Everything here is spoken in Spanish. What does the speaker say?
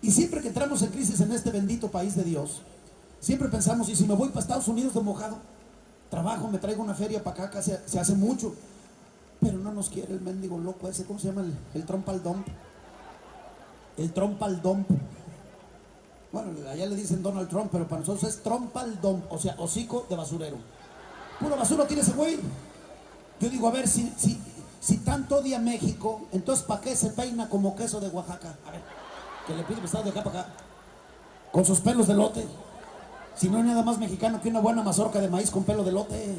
Y siempre que entramos en crisis en este bendito país de Dios, siempre pensamos, ¿y si me voy para Estados Unidos de mojado? Trabajo, me traigo una feria para acá, se hace mucho. Pero no nos quiere el mendigo loco ese, ¿cómo se llama? El Trump al Dump. El Trump al Dump. Bueno, allá le dicen Donald Trump, pero para nosotros es Trump al Dump, o sea, hocico de basurero. Puro basura tiene ese güey. Yo digo, a ver, si tanto odia México, entonces ¿para qué se peina como queso de Oaxaca? A ver, que le pide prestado de acá para acá, con sus pelos de lote. Si no hay nada más mexicano que una buena mazorca de maíz con pelo de lote.